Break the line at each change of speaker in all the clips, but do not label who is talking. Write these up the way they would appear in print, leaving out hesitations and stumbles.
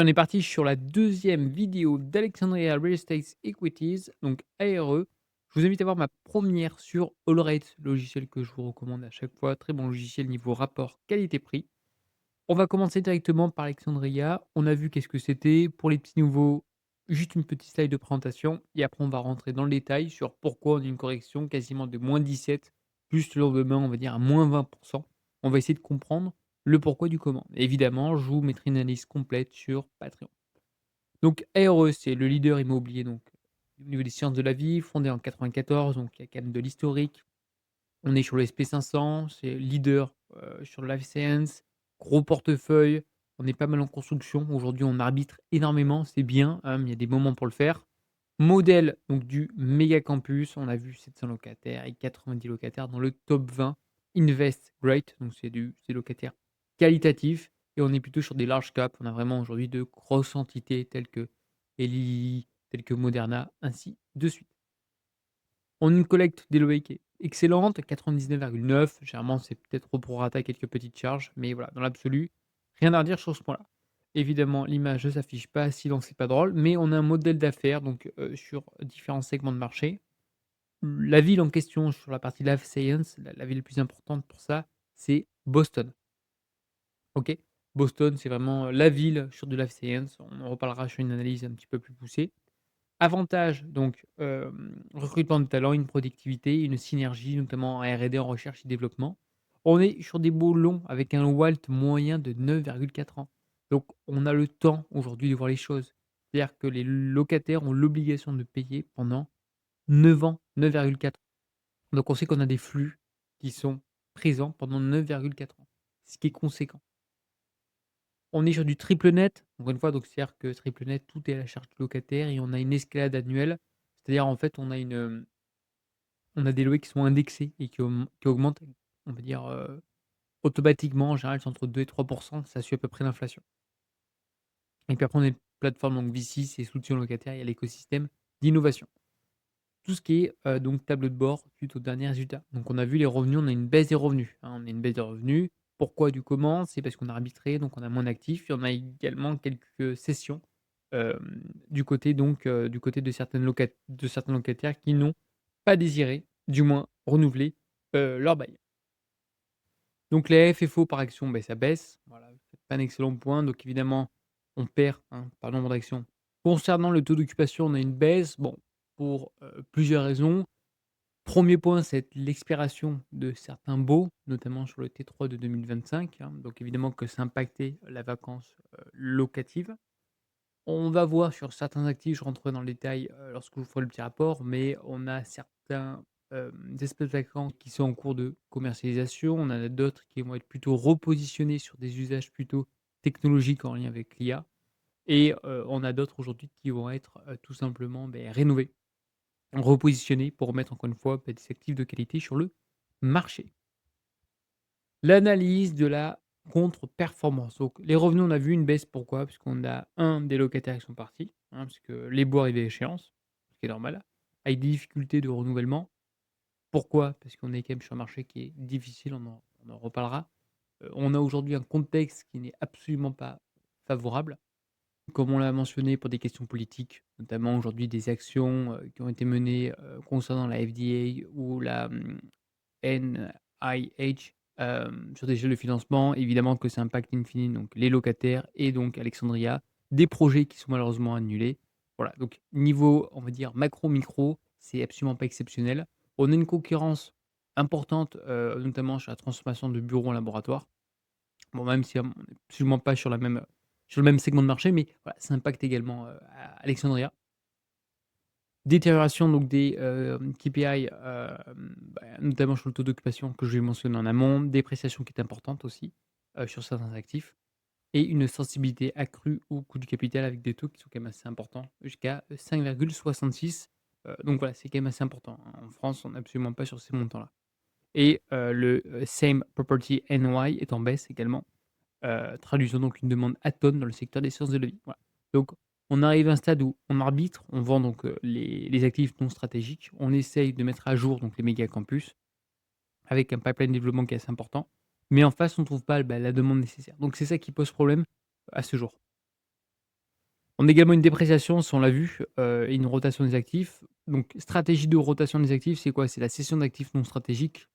On est parti sur la deuxième vidéo d'Alexandria Real Estate Equities, donc ARE. Je vous invite à voir ma première sur AllRate, logiciel que je vous recommande à chaque fois. Très bon logiciel niveau rapport qualité-prix. On va commencer directement par Alexandria. On a vu qu'est-ce que c'était. Pour les petits nouveaux, juste une petite slide de présentation. Et après, on va rentrer dans le détail sur pourquoi on a une correction quasiment de -17, plus le lendemain, on va dire à -20%. On va essayer de comprendre le pourquoi du comment. Évidemment, je vous mettrai une analyse complète sur Patreon. Donc ARE, c'est le leader immobilier donc au niveau des sciences de la vie, fondé en 94, donc il y a quand même de l'historique. On est sur le SP500, c'est leader, sur le life science, gros portefeuille, on est pas mal en construction. Aujourd'hui, on arbitre énormément, c'est bien, mais il y a des moments pour le faire. Modèle donc du méga campus, on a vu 700 locataires et 90 locataires dans le top 20 Invest Great, donc c'est des locataires qualitatifs et on est plutôt sur des large caps. On a vraiment aujourd'hui de grosses entités telles que Eli, telles que Moderna, ainsi de suite. On a une collecte des loyers qui est excellente, 99,9. Généralement, c'est peut-être au prorata quelques petites charges, mais voilà, dans l'absolu, rien à redire sur ce point-là. Évidemment, l'image ne s'affiche pas, sinon c'est pas drôle, mais on a un modèle d'affaires donc sur différents segments de marché. La ville en question sur la partie life science, la ville la plus importante pour ça, c'est Boston. OK? Boston, c'est vraiment, la ville sur de life science. On en reparlera sur une analyse un petit peu plus poussée. Avantage donc, recrutement de talent, une productivité, une synergie, notamment en R&D, en recherche et développement. On est sur des baux longs avec un WALT moyen de 9,4 ans. Donc on a le temps aujourd'hui de voir les choses. C'est-à-dire que les locataires ont l'obligation de payer pendant 9 ans, 9,4 ans. Donc on sait qu'on a des flux qui sont présents pendant 9,4 ans, ce qui est conséquent. On est sur du triple net, encore une fois, donc c'est-à-dire que triple net, tout est à la charge du locataire et on a une escalade annuelle. C'est-à-dire, en fait, on a des loyers qui sont indexés et qui augmentent, on va dire, automatiquement. En général, c'est entre 2 et 3, ça suit à peu près l'inflation. Et puis après, on a une plateforme, donc VC, c'est soutien aux locataires, il y a l'écosystème d'innovation. Tout ce qui est, donc tableau de bord suite aux derniers résultats. Donc on a vu les revenus, on a une baisse des revenus, hein, on a une baisse des revenus. Pourquoi, du comment? C'est parce qu'on a arbitré, donc on a moins d'actifs et on a également quelques cessions, du côté donc, du côté de certains locataires qui n'ont pas désiré, du moins renouveler, leur bail. Donc les FFO par action, beh, ça baisse. Voilà, c'est pas un excellent point. Donc évidemment, on perd, hein, par nombre d'actions. Concernant le taux d'occupation, on a une baisse, bon, pour, plusieurs raisons. Premier point, c'est l'expiration de certains baux, notamment sur le T3 de 2025, hein, donc évidemment que ça a impacté la vacance, locative. On va voir sur certains actifs, je rentrerai dans le détail, lorsque je vous ferai le petit rapport, mais on a certains, espaces vacants qui sont en cours de commercialisation. On en a d'autres qui vont être plutôt repositionnés sur des usages plutôt technologiques en lien avec l'IA et on a d'autres aujourd'hui qui vont être, tout simplement, beh, rénovés, repositionnés pour remettre encore une fois, bah, des actifs de qualité sur le marché. L'analyse de la contre-performance. Donc les revenus, on a vu une baisse, pourquoi? Puisqu'on a un des locataires qui sont partis, hein, parce que les baux arrivaient à échéance, ce qui est normal, avec des difficultés de renouvellement. Pourquoi? Parce qu'on est quand même sur un marché qui est difficile, on en reparlera. On a aujourd'hui un contexte qui n'est absolument pas favorable, comme on l'a mentionné pour des questions politiques, notamment aujourd'hui des actions, qui ont été menées, concernant la FDA ou la, NIH, sur des jeux de financement. Évidemment que ça impacte in fine donc les locataires et donc Alexandria. Des projets qui sont malheureusement annulés. Voilà, donc niveau, on va dire macro, micro, c'est absolument pas exceptionnel. On a une concurrence importante, notamment sur la transformation de bureaux en laboratoire. Bon, même si on n'est absolument pas sur le même segment de marché, mais voilà, ça impacte également, Alexandria. Détérioration donc des, KPI, notamment sur le taux d'occupation que je vais mentionner en amont, dépréciation qui est importante aussi, sur certains actifs et une sensibilité accrue au coût du capital avec des taux qui sont quand même assez importants, jusqu'à 5,66. Donc voilà, c'est quand même assez important, hein. En France, on n'est absolument pas sur ces montants-là et le, Same Property NOI est en baisse également. Traduisant donc une demande atone dans le secteur des sciences de la vie. Voilà. Donc on arrive à un stade où on arbitre, on vend donc, les actifs non stratégiques, on essaye de mettre à jour donc les méga campus avec un pipeline de développement qui est assez important, mais en face on ne trouve pas, bah, la demande nécessaire. Donc c'est ça qui pose problème à ce jour. On a également une dépréciation, ça on l'a vu, et une rotation des actifs. Donc stratégie de rotation des actifs, c'est quoi? C'est la cession d'actifs non stratégiques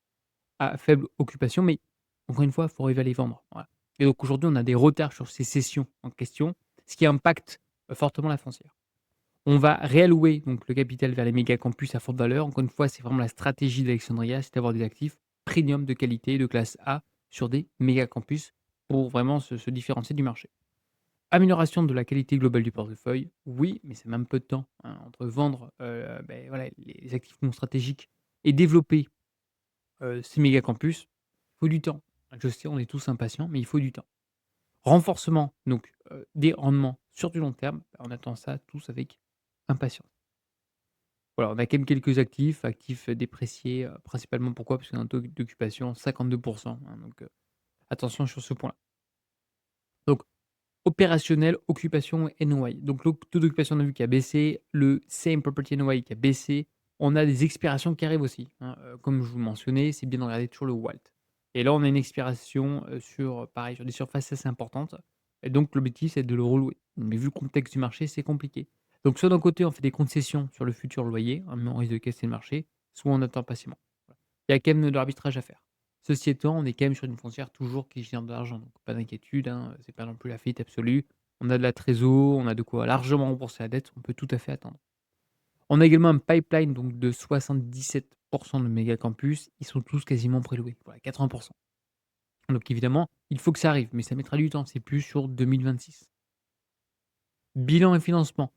à faible occupation, mais encore une fois, il faut arriver à les vendre, voilà. Et donc aujourd'hui, on a des retards sur ces cessions en question, ce qui impacte, fortement la foncière. On va réallouer donc le capital vers les méga campus à forte valeur. Encore une fois, c'est vraiment la stratégie d'Alexandria, c'est d'avoir des actifs premium de qualité, de classe A sur des méga campus pour vraiment se différencier du marché. Amélioration de la qualité globale du portefeuille, oui, mais c'est même peu de temps, hein, entre vendre, voilà, les actifs non stratégiques et développer, ces méga campus, il faut du temps. Je sais, on est tous impatients, mais il faut du temps. Renforcement donc, des rendements sur du long terme, on attend ça tous avec impatience. Voilà, on a quand même quelques actifs dépréciés, principalement pourquoi? Parce qu'on a un taux d'occupation 52 hein, donc, attention sur ce point-là. Donc opérationnel, occupation et NOI. Donc le taux d'occupation, on a vu qui a baissé, le same property NOI qui a baissé. On a des expirations qui arrivent aussi, hein, comme je vous le mentionnais, c'est bien de regarder toujours le WALT. Et là, on a une expiration, sur pareil, sur des surfaces assez importantes et donc l'objectif, c'est de le relouer. Mais vu le contexte du marché, c'est compliqué. Donc soit d'un côté, on fait des concessions sur le futur loyer, hein, mais on risque de casser le marché, soit on attend patiemment. Voilà. Il y a quand même de l'arbitrage à faire. Ceci étant, on est quand même sur une foncière toujours qui génère de l'argent, donc pas d'inquiétude, hein, c'est pas non plus la faillite absolue. On a de la trésor, on a de quoi largement rembourser la dette, on peut tout à fait attendre. On a également un pipeline donc de 77 de méga campus, ils sont tous quasiment préloués, voilà 80. Donc évidemment, il faut que ça arrive, mais ça mettra du temps, c'est plus sur 2026. Bilan et financement.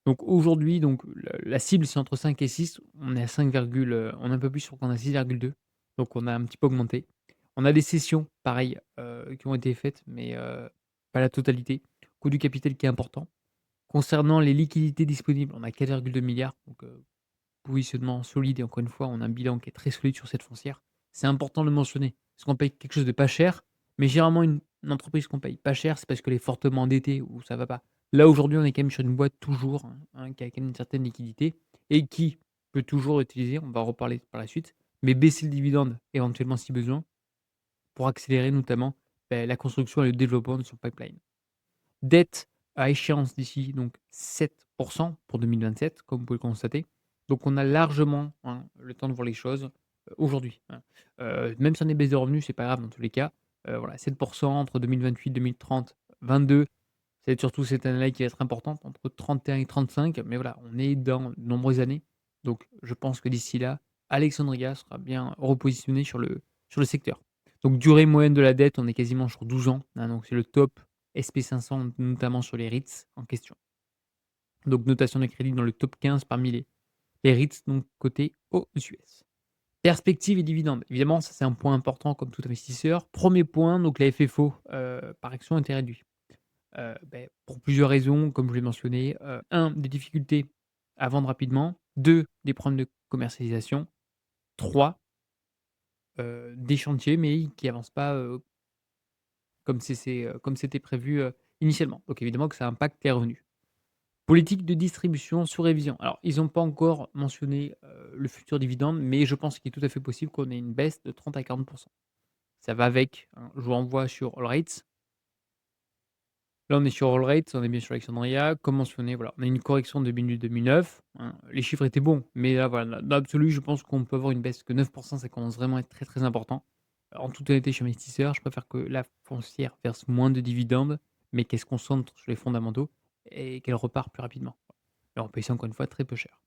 Donc aujourd'hui, donc la cible, c'est entre 5 et 6. On est à 5, on est un peu plus, sur qu'on a 6,2. Donc on a un petit peu augmenté. On a des cessions, pareil, qui ont été faites, mais pas la totalité. Coût du capital qui est important. Concernant les liquidités disponibles, on a 4,2 milliards. Donc positionnement solide et encore une fois, on a un bilan qui est très solide sur cette foncière. C'est important de le mentionner, parce qu'on paye quelque chose de pas cher, mais généralement une entreprise qu'on paye pas cher, c'est parce qu'elle est fortement endettée ou ça va pas. Là, aujourd'hui, on est quand même sur une boîte toujours, hein, qui a quand même une certaine liquidité et qui peut toujours utiliser, on va en reparler par la suite, mais baisser le dividende éventuellement si besoin, pour accélérer notamment, la construction et le développement de son pipeline. Dette à échéance d'ici donc 7 pour 2027, comme vous pouvez le constater. Donc on a largement, hein, le temps de voir les choses, aujourd'hui, hein. Même si on est baisse de revenus, c'est pas grave dans tous les cas. Voilà 7 entre 2028, 2030, 22. Ça va être surtout cette année-là qui va être importante, entre 31 et 35. Mais voilà, on est dans de nombreuses années. Donc je pense que d'ici là, Alexandria sera bien repositionné sur le secteur. Donc durée moyenne de la dette, on est quasiment sur 12 ans, hein, donc c'est le top SP500, notamment sur les REITs en question. Donc notation de crédit dans le top 15 parmi les REITs, donc cotés aux US. Perspective et dividendes. Évidemment, ça c'est un point important comme tout investisseur. Premier point, donc la FFO par action a été réduit. Pour plusieurs raisons, comme je l'ai mentionné. 1, des difficultés à vendre rapidement. 2, des problèmes de commercialisation. 3, des chantiers, mais qui avancent pas, comme c'était prévu, initialement. Donc évidemment que ça impacte les revenus. Politique de distribution sous révision. Alors ils n'ont pas encore mentionné, le futur dividende, mais je pense qu'il est tout à fait possible qu'on ait une baisse de 30 à 40. Ça va avec, hein, je vous renvoie sur AllRates. Là, on est sur AllRates, on est bien sur Alexandria. Comme mentionné, voilà, on a une correction de 2008-2009, hein. Les chiffres étaient bons, mais là, voilà, dans l'absolu, je pense qu'on peut avoir une baisse que 9. Ça commence vraiment à être très, très important. En toute honnêteté, je suis investisseur, je préfère que la foncière verse moins de dividendes, mais qu'elle se concentre sur les fondamentaux et qu'elle repart plus rapidement. Et on paye ça encore une fois très peu cher.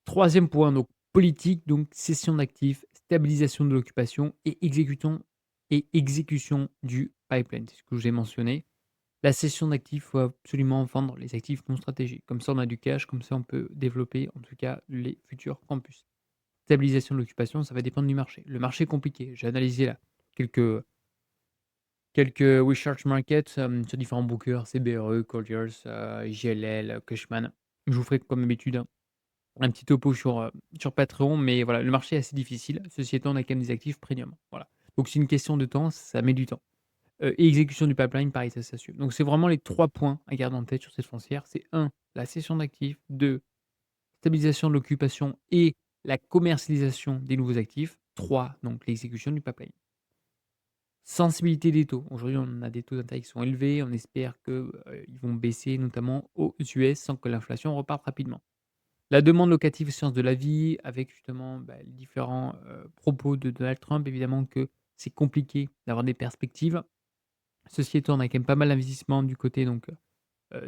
Troisième point, donc politique, donc cession d'actifs, stabilisation de l'occupation et exécution du pipeline. C'est ce que je vous ai mentionné. La cession d'actifs, il faut absolument vendre les actifs non stratégiques. Comme ça, on a du cash, comme ça, on peut développer en tout cas les futurs campus. Stabilisation de l'occupation, ça va dépendre du marché. Le marché est compliqué. J'ai analysé là quelques research markets sur différents brokers, CBRE, Colliers, JLL, Cushman. Je vous ferai comme d'habitude un petit topo sur Patreon, mais voilà, le marché est assez difficile. Ceci étant, on a quand même des actifs premium. Voilà. Donc c'est une question de temps, ça met du temps. Et exécution du pipeline, pareil, ça s'assume. Donc c'est vraiment les 3 points à garder en tête sur cette foncière. C'est un, la cession d'actifs. 2, stabilisation de l'occupation et la commercialisation des nouveaux actifs. 3, donc l'exécution du pipeline. Sensibilité des taux. Aujourd'hui, on a des taux d'intérêt qui sont élevés. On espère que, ils vont baisser notamment aux US sans que l'inflation reparte rapidement. La demande locative, sciences de la vie, avec justement, les différents, propos de Donald Trump, évidemment que c'est compliqué d'avoir des perspectives. Ceci étant, on a quand même pas mal d'investissements du côté donc,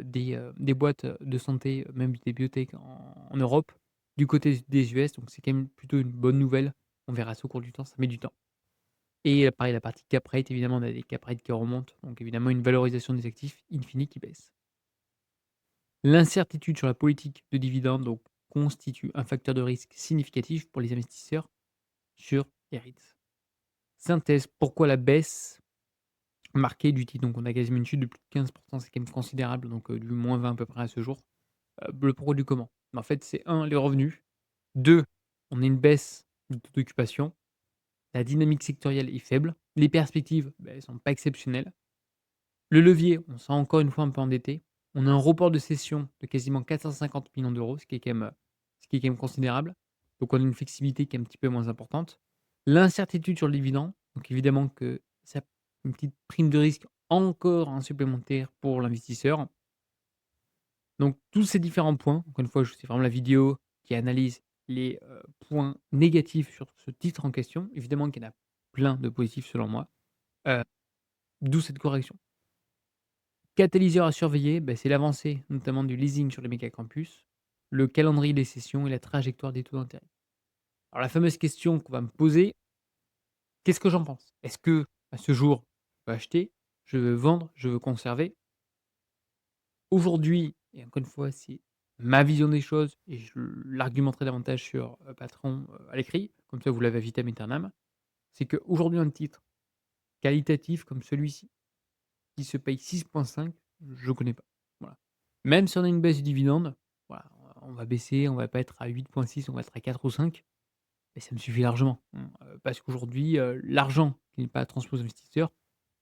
des boîtes, de santé, même des biotech en Europe, du côté des US, donc c'est quand même plutôt une bonne nouvelle. On verra ça au cours du temps, ça met du temps et pareil la partie cap rate, évidemment, on a des cap rates qui remontent, donc évidemment une valorisation des actifs in fine qui baisse. L'incertitude sur la politique de dividendes donc constitue un facteur de risque significatif pour les investisseurs sur les REITs. Synthèse, pourquoi la baisse marquée du titre? Donc on a quasiment une chute de plus de 15, c'est quand même considérable, donc du -20 à peu près à ce jour. Le pourquoi du comment? En fait, c'est un les revenus, 2 on a une baisse du taux d'occupation, la dynamique sectorielle est faible, les perspectives, elles sont pas exceptionnelles. Le levier, on sera encore une fois un peu endetté. On a un report de cession de quasiment 450 millions d'euros, ce qui est quand même considérable. Donc on a une flexibilité qui est un petit peu moins importante. L'incertitude sur le dividende, donc évidemment que ça une petite prime de risque encore, un supplémentaire pour l'investisseur. Donc tous ces différents points, encore une fois, je c'est vraiment la vidéo qui analyse les, points négatifs sur ce titre en question. Évidemment qu'il y en a plein de positifs selon moi, heu, d'où cette correction. Catalyseur à surveiller, c'est l'avancée notamment du leasing sur les méga campus, le calendrier des sessions et la trajectoire des taux d'intérêt. Alors la fameuse question qu'on va me poser, qu'est-ce que j'en pense? Est-ce que à ce jour, je veux acheter, je veux vendre, je veux conserver? Aujourd'hui et encore une fois, c'est ma vision des choses et je l'argumenterai davantage sur, Patreon, à l'écrit, comme ça vous l'avez vitam aeternam. C'est qu'aujourd'hui un titre qualitatif comme celui-ci, qui se paye 6,5, je connais pas. Voilà. Même si on a une baisse du dividende, voilà, on va baisser, on va pas être à 8,6, on va être à 4 ou 5 et ça me suffit largement, parce qu'aujourd'hui, l'argent qui n'est pas transposé aux investisseurs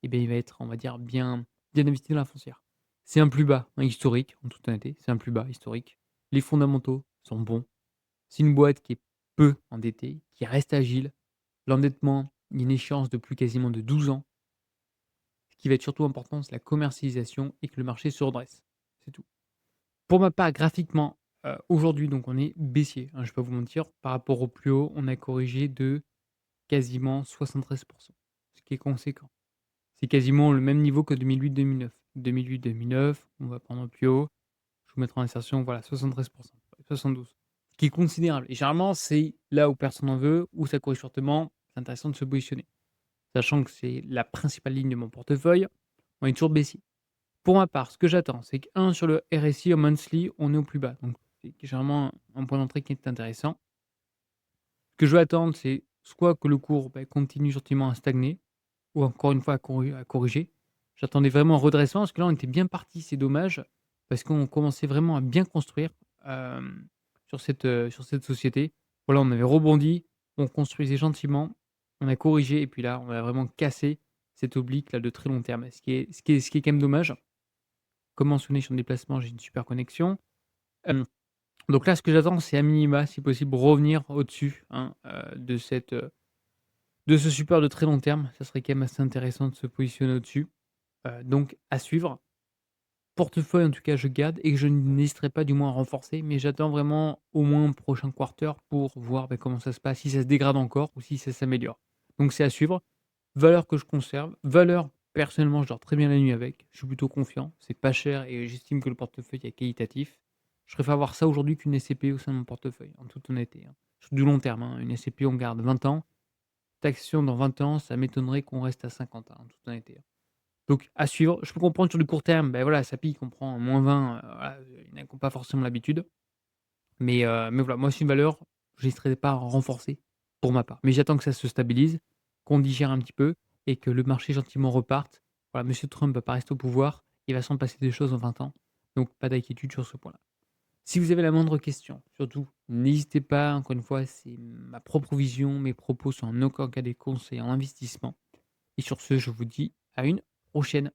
et bien, il va être, on va dire, bien investi dans la foncière. C'est un plus bas, historique, en toute honnêteté, c'est un plus bas historique. Les fondamentaux sont bons. C'est une boîte qui est peu endettée, qui reste agile. L'endettement, il y a une échéance de plus quasiment de 12 ans. Ce qui va être surtout important, c'est la commercialisation et que le marché se redresse. C'est tout. Pour ma part, graphiquement, aujourd'hui, donc on est baissier, hein, je ne vais pas vous mentir. Par rapport au plus haut, on a corrigé de quasiment 73, ce qui est conséquent. C'est quasiment le même niveau que 2008-2009. 2008-2009, on va prendre au plus haut, je vous mettrai en insertion, voilà, 73, 72, ce qui est considérable et généralement, c'est là où personne n'en veut, où ça corrige fortement, c'est intéressant de se positionner. Sachant que c'est la principale ligne de mon portefeuille, on est toujours baissier. Pour ma part, ce que j'attends, c'est que un sur le RSI au monthly, on est au plus bas, donc c'est généralement un point d'entrée qui est intéressant. Ce que je veux attendre, c'est soit que le cours, continue gentiment à stagner ou encore une fois à corriger. J'attendais vraiment un redressement parce que là, on était bien parti, c'est dommage, parce qu'on commençait vraiment à bien construire, sur cette société. Voilà, on avait rebondi, on construisait gentiment, on a corrigé et puis là, on a vraiment cassé cette oblique là de très long terme. Ce qui est quand même dommage. Comme mentionné sur le déplacement, j'ai une super connexion. Hem, donc là, ce que j'attends, c'est à minima, si possible, revenir au-dessus, hein, de ce support de très long terme. Ça serait quand même assez intéressant de se positionner au-dessus. Donc à suivre. Portefeuille, en tout cas, je garde et que je n'hésiterai pas du moins à renforcer, mais j'attends vraiment au moins prochain quarter pour voir, comment ça se passe, si ça se dégrade encore ou si ça s'améliore. Donc c'est à suivre. Valeur que je conserve, valeur personnellement, je dors très bien la nuit avec, je suis plutôt confiant, c'est pas cher et j'estime que le portefeuille est qualitatif. Je préfère avoir ça aujourd'hui qu'une SCPI au sein de mon portefeuille, en toute honnêteté, hein. Sur du long terme, hein, une SCPI on garde 20 ans, taxation dans 20 ans, ça m'étonnerait qu'on reste à 50, hein, en toute honnêteté, hein. Donc à suivre. Je peux comprendre sur du court terme, voilà, ça pique, on prend -20, voilà, il y en a qui ont pas forcément l'habitude. Mais voilà, moi c'est une valeur, j'hésiterai pas à renforcer pour ma part. Mais j'attends que ça se stabilise, qu'on digère un petit peu et que le marché gentiment reparte. Voilà, monsieur Trump va pas rester au pouvoir, il va s'en passer des choses en 20 ans, donc pas d'inquiétude sur ce point-là. Si vous avez la moindre question, surtout, n'hésitez pas, encore une fois, c'est ma propre vision, mes propos sont en aucun cas des conseils en investissement et sur ce, je vous dis à une prochaine.